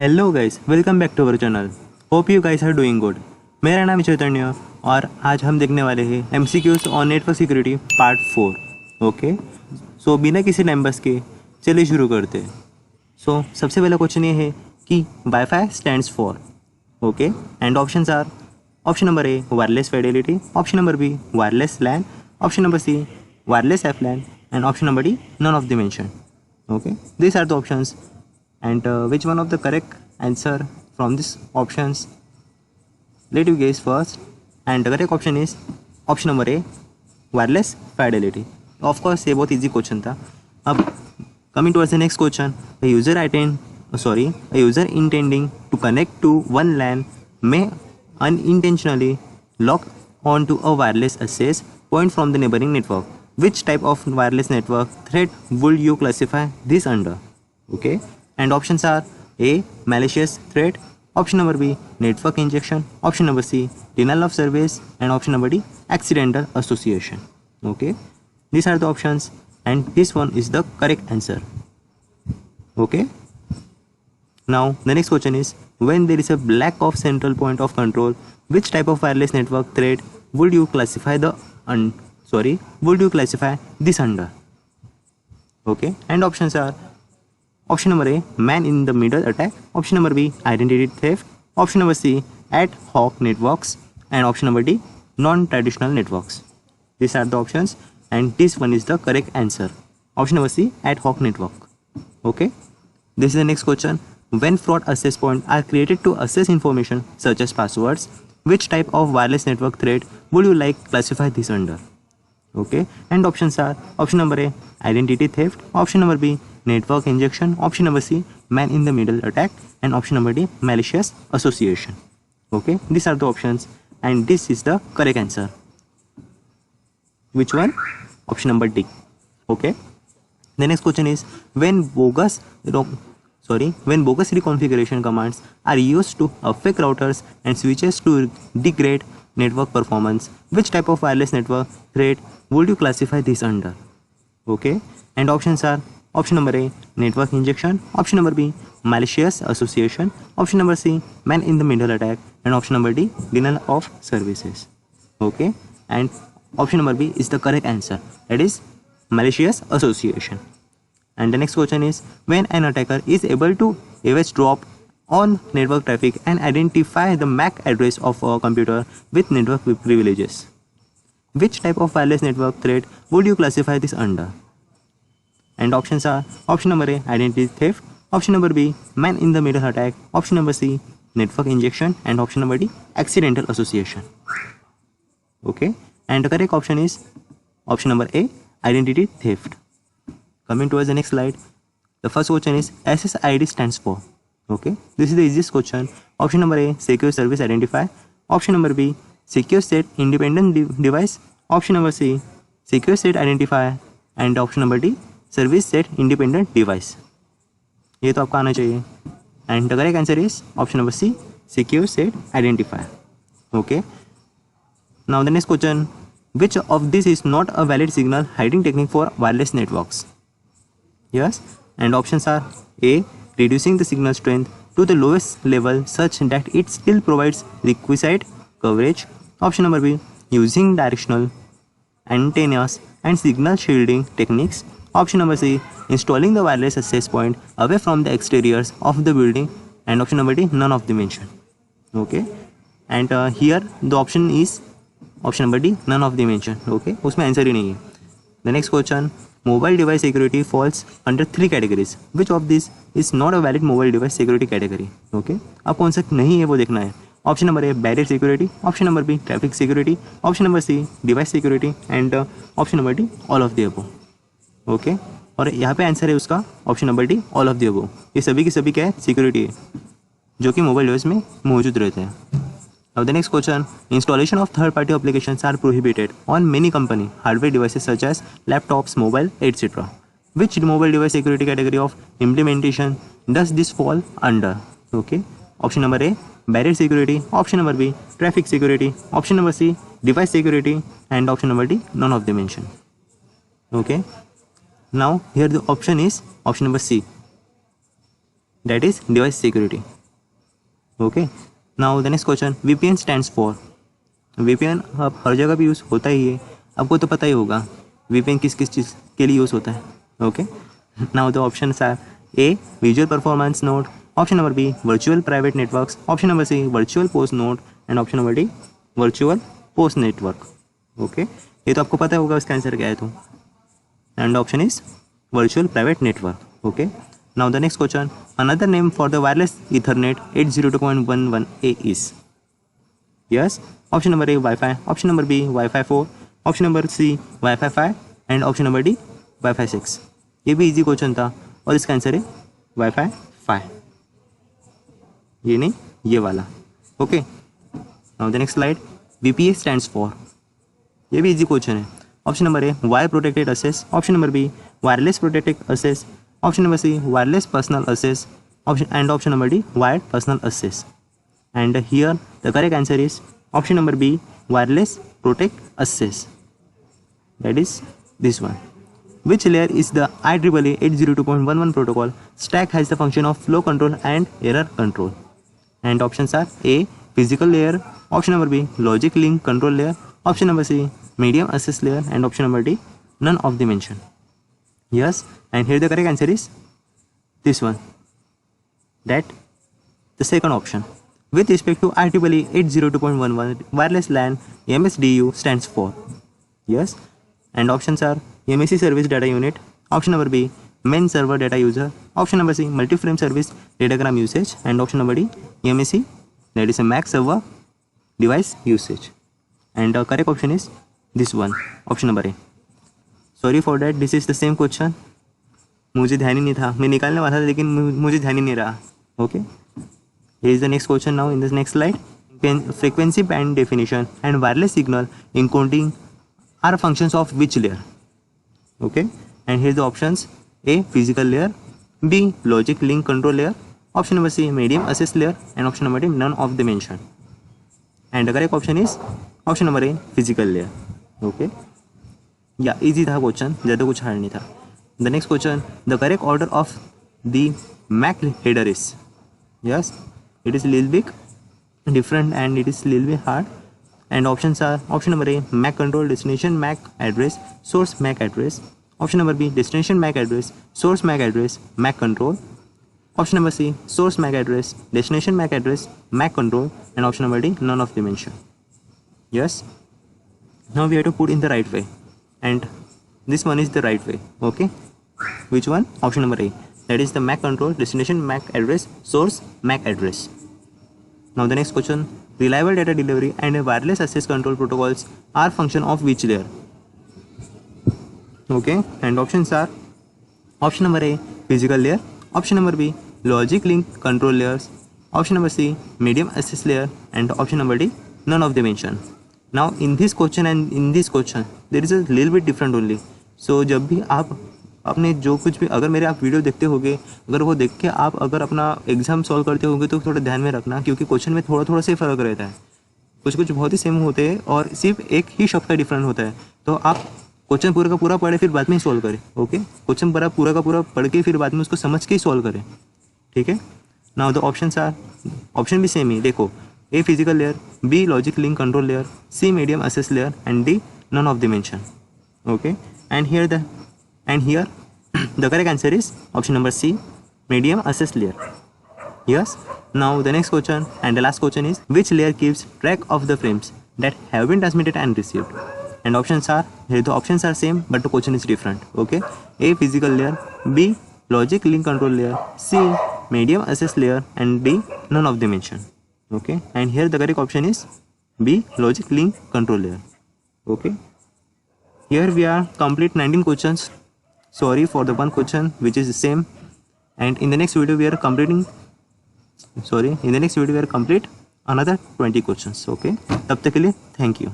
Hello guys, welcome back to our channel. Hope you guys are doing good. मेरा नाम है चैतन्य और आज हम देखने वाले हैं MCQs on network security part 4। Okay, so बिना किसी टाइम पास के चलिए शुरू करते हैं। सबसे पहला क्वेश्चन ये है कि WiFi stands for. Okay, and options are option number A wireless fidelity, option number B wireless LAN, option number C wireless FLAN, and option number D none of the mentioned. Okay, these are the options, and which one of the correct answer from these options? Let you guess first, and the correct option is option number A wireless fidelity. Of course ये बहुत easy question था. अब coming towards the next question, a user intending to connect to one LAN may unintentionally log on to a wireless access point from the neighboring network. Which type of wireless network threat would you classify this under? Okay, and options are A malicious threat, option number B network injection, option number C denial of service, and option number D accidental association. Okay, these are the options and this one is the correct answer. Okay, now the next question is, when there is a lack of central point of control, which type of wireless network threat would you classify this under? Okay, and options are option number A man in the middle attack, option number B identity theft, option number C ad hoc networks, and option number D non-traditional networks. These are the options and this one is the correct answer. Option number C ad hoc network. Okay, this is the next question. When fraud access points are created to access information such as passwords, which type of wireless network threat would you like classify this under? Okay, and options are option number A identity theft, option number B network injection, option number C man in the middle attack, and option number D malicious association. Okay, these are the options and this is the correct answer. Which one? Option number D. Okay, the next question is, when bogus reconfiguration commands are used to affect routers and switches to degrade network performance, which type of wireless network threat would you classify this under? Okay, and options are option number A network injection, option number B malicious association, option number C man in the middle attack, and option number D denial of services. Okay, and option number B is the correct answer, that is malicious association. And the next question is, when an attacker is able to eavesdrop on network traffic and identify the MAC address of a computer with network privileges, which type of wireless network threat would you classify this under? And options are option number A identity theft, option number B man in the middle attack, option number C network injection, and option number D accidental association. Okay, and the correct option is option number A identity theft. Coming towards the next slide, the first question is SSID stands for. Okay, this is the easiest question. Option number A secure service identifier, option number B secure state independent device, option number C secure state identifier, and option number D service state independent device. ये तो आपका आना चाहिए. And the correct answer is option number C secure state identifier. Okay, now the next question, which of this is not a valid signal hiding technique for wireless networks? Yes, and options are A reducing the signal strength to the lowest level such that it still provides requisite coverage, option number B using directional antennas and signal shielding techniques, option number C installing the wireless access point away from the exteriors of the building, and option number D none of the mentioned. Okay, and here the option is option number D none of the mentioned. Okay, उसमें answer ही नहीं है. The next question, mobile device security falls under 3 categories. Which of these is not a valid mobile device security category? Okay, अब कौन सा नहीं है वो देखना है. Option number A barrier security, option number B traffic security, option number C device security, and option number D all of the above. Okay, और यहाँ पे आंसर है उसका option number D all of the above. ये सभी की सभी क्या है? सिक्योरिटी है जो कि मोबाइल डिवाइस में मौजूद रहते हैं. Now the next question, installation of third-party applications are prohibited on many company hardware devices such as laptops, mobile, etc. Which mobile device security category of implementation does this fall under? Okay, option number A barrier security, option number B traffic security, option number C device security, and option number D none of them mentioned. Okay, now here the option is option number C that is device security. Okay, now the next question, VPN stands for. VPN अब हर जगह भी use होता ही है, आपको तो पता ही होगा VPN किस किस चीज़ के लिए यूज़ होता है. Okay, now the options are A visual performance node, option number B virtual private networks, option number C virtual post node and option number D virtual post network. Okay, ये तो आपको पता होगा इसका आंसर क्या है तो, and option is virtual private network. Okay, now the next question, another name for the wireless ethernet 802.11a is. Yes, option number A Wi-Fi, option number B Wi-Fi 4, option number C Wi-Fi 5 and option number D Wi-Fi 6. ये भी easy question था और इसका answer है Wi-Fi 5, ये नहीं ये वाला. Okay, now the next slide, VPA stands for. ये भी इजी क्वेश्चन है. Option number A wire protected access, option number B wireless protected access, option number C wireless personal access, option number D wired personal access. And here the correct answer is option number B wireless protect access, that is this one. Which layer is the IEEE 802.11 protocol stack has the function of flow control and error control? And options are A physical layer, option number B logic link control layer, option number C medium access layer and option number D none of the mentioned. Yes, and here the correct answer is this one, that the second option. With respect to IEEE 802.11 wireless LAN, MSDU stands for. Yes, and options are MAC service data unit, option number B main server data user, option number C multi-frame service datagram usage and option number D MAC, that is a Mac server device usage. And the correct option is this one, option number A. Sorry for that, this is the same question. मुझे ध्यान ही नहीं था, मैं निकालने वाला था लेकिन मुझे ध्यान ही नहीं रहा. Okay, here is the next question now in this next slide. Frequency band definition and wireless signal encoding are functions of which layer? Okay, and here the options: A physical layer, B logic link control layer, option number C medium access layer and option number D none of the mentioned. And the correct option is option number A physical layer. Okay, yeah, easy था question, ज़्यादा कुछ hard नहीं था. The next question, the correct order of the MAC header is. Yes, it is little bit different and it is little bit hard. And options are option number A MAC control destination MAC address source MAC address, option number B destination MAC address source MAC address MAC control, option number C source MAC address destination MAC address MAC control and option number D none of the mentioned. Yes, now we have to put in the right way and this one is the right way. Okay, which one? Option number A, that is the MAC control destination MAC address source MAC address. Now the next question, reliable data delivery and wireless access control protocols are function of which layer? Okay, and options are option number A physical layer, option number B logic link control layers, option number C medium access layer and option number D none of the mentioned. Now in this question and in this question there is a little bit different only. So जब भी आप अपने जो कुछ भी अगर मेरे आप वीडियो देखते होगे, अगर वो देख के आप अगर अपना एग्जाम सॉल्व करते होंगे तो थोड़ा ध्यान में रखना, क्योंकि क्वेश्चन में थोड़ा थोड़ा से फ़र्क रहता है, कुछ कुछ बहुत ही सेम होते हैं और सिर्फ एक ही शब्द का डिफरेंट होता है. तो आप क्वेश्चन पूरा का पूरा पढ़े फिर बाद में ही सॉल्व करें. ओके, क्वेश्चन पूरा का पूरा पढ़ के फिर बाद में उसको समझ के ही सॉल्व करें. ठीक है, now the options are, option भी सेम ही देखो, A physical layer, B logic link control layer, C medium access layer and D none of the mentioned. Okay, and here the correct answer is option number C medium access layer. Yes, now the next question and the last question is, which layer keeps track of the frames that have been transmitted and received? And options are, here the options are same but the question is different. Okay, A physical layer, B logic link control layer, C medium access layer and D none of the mentioned. Okay, and here the correct option is B logic link control layer. Okay, here we are complete 19 questions. Sorry for the one question which is the same, and in the next video we are complete another 20 questions. Okay, तब तक के लिए thank you.